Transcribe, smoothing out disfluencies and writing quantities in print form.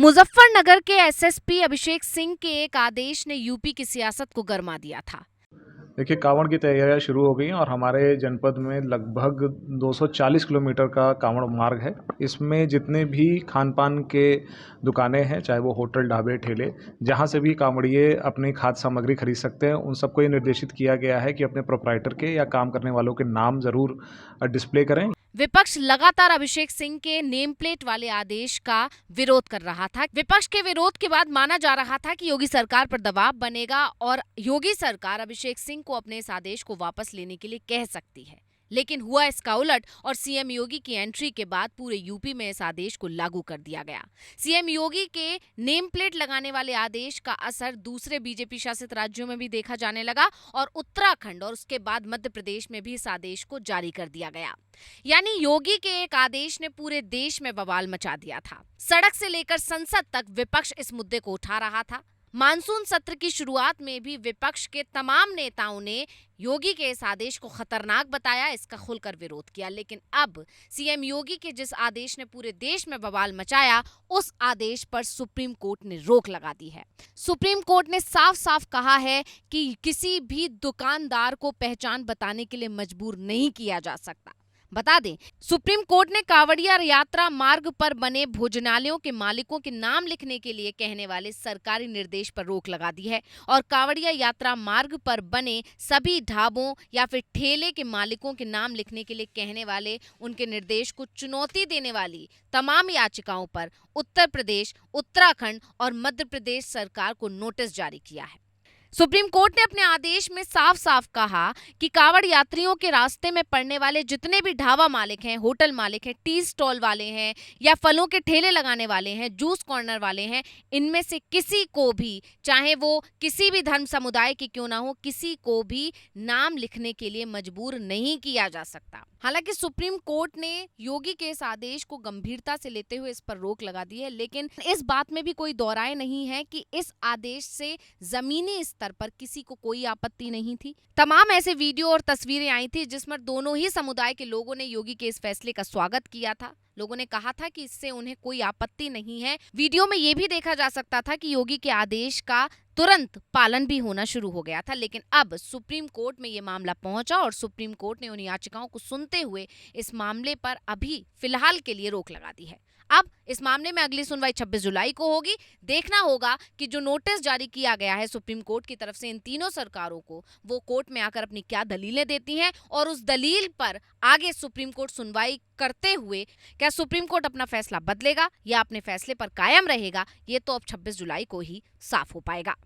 मुजफ्फरनगर के एसएसपी अभिषेक सिंह के एक आदेश ने यूपी की सियासत को गरमा दिया था। देखिए, कांवड़ की तैयारियां शुरू हो गई हैं और हमारे जनपद में लगभग 240 किलोमीटर का कांवड़ मार्ग है। इसमें जितने भी खान पान के दुकानें हैं, चाहे वो होटल, ढाबे, ठेले, जहां से भी कांवड़िए अपनी खाद्य सामग्री खरीद सकते हैं, उन सबको ये निर्देशित किया गया है कि अपने प्रोप्राइटर के या काम करने वालों के नाम ज़रूर डिस्प्ले करें। विपक्ष लगातार अभिषेक सिंह के नेम प्लेट वाले आदेश का विरोध कर रहा था। विपक्ष के विरोध के बाद माना जा रहा था कि योगी सरकार पर दबाव बनेगा और योगी सरकार अभिषेक सिंह को अपने इस आदेश को वापस लेने के लिए कह सकती है। लेकिन हुआ इसका उलट और सीएम योगी की एंट्री के बाद पूरे यूपी में इस आदेश को लागू कर दिया गया। सीएम योगी के नेम प्लेट लगाने वाले आदेश का असर दूसरे बीजेपी शासित राज्यों में भी देखा जाने लगा और उत्तराखंड और उसके बाद मध्य प्रदेश में भी इस आदेश को जारी कर दिया गया। यानी योगी के एक आदेश ने पूरे देश में बवाल मचा दिया था। सड़क से लेकर संसद तक विपक्ष इस मुद्दे को उठा रहा था। मानसून सत्र की शुरुआत में भी विपक्ष के तमाम नेताओं ने योगी के इस आदेश को खतरनाक बताया, इसका खुलकर विरोध किया। लेकिन अब सीएम योगी के जिस आदेश ने पूरे देश में बवाल मचाया, उस आदेश पर सुप्रीम कोर्ट ने रोक लगा दी है। सुप्रीम कोर्ट ने साफ साफ कहा है कि किसी भी दुकानदार को पहचान बताने के लिए मजबूर नहीं किया जा सकता। बता दें, सुप्रीम कोर्ट ने कांवड़िया यात्रा मार्ग पर बने भोजनालयों के मालिकों के नाम लिखने के लिए कहने वाले सरकारी निर्देश पर रोक लगा दी है और कांवड़िया यात्रा मार्ग पर बने सभी ढाबों या फिर ठेले के मालिकों के नाम लिखने के लिए कहने वाले उनके निर्देश को चुनौती देने वाली तमाम याचिकाओं पर उत्तर प्रदेश, उत्तराखंड और मध्य प्रदेश सरकार को नोटिस जारी किया है। सुप्रीम कोर्ट ने अपने आदेश में साफ साफ कहा कि कांवड़ यात्रियों के रास्ते में पड़ने वाले जितने भी ढाबा मालिक हैं, होटल मालिक हैं, टी स्टॉल वाले हैं या फलों के ठेले लगाने वाले हैं, जूस कॉर्नर वाले हैं, इनमें से किसी को भी, चाहे वो किसी भी धर्म समुदाय के क्यों ना हो, किसी को भी नाम लिखने के लिए मजबूर नहीं किया जा सकता। हालांकि सुप्रीम कोर्ट ने योगी के इस आदेश को गंभीरता से लेते हुए इस पर रोक लगा दी है, लेकिन इस बात में भी कोई दो राय नहीं है कि इस आदेश से जमीनी स्तर पर किसी को कोई आपत्ति नहीं थी। तमाम ऐसे वीडियो और तस्वीरें आई थी जिसमें दोनों ही समुदाय के लोगों ने योगी के इस फैसले का स्वागत किया था। लोगों ने कहा था कि इससे उन्हें कोई आपत्ति नहीं है। वीडियो में यह भी देखा जा सकता था कि योगी के आदेश का तुरंत पालन भी होना शुरू हो गया था। लेकिन अब सुप्रीम कोर्ट में यह मामला पहुंचा और सुप्रीम कोर्ट ने उन याचिकाओं को सुनते हुए इस मामले पर अभी फिलहाल के लिए रोक लगा दी है। अब इस मामले में अगली सुनवाई 26 जुलाई को होगी। देखना होगा कि जो नोटिस जारी किया गया है सुप्रीम कोर्ट की तरफ से इन तीनों सरकारों को, वो कोर्ट में आकर अपनी क्या दलीलें देती हैं और उस दलील पर आगे सुप्रीम कोर्ट सुनवाई करते हुए क्या सुप्रीम कोर्ट अपना फैसला बदलेगा या अपने फैसले पर कायम रहेगा, ये तो अब 26 जुलाई को ही साफ हो पाएगा।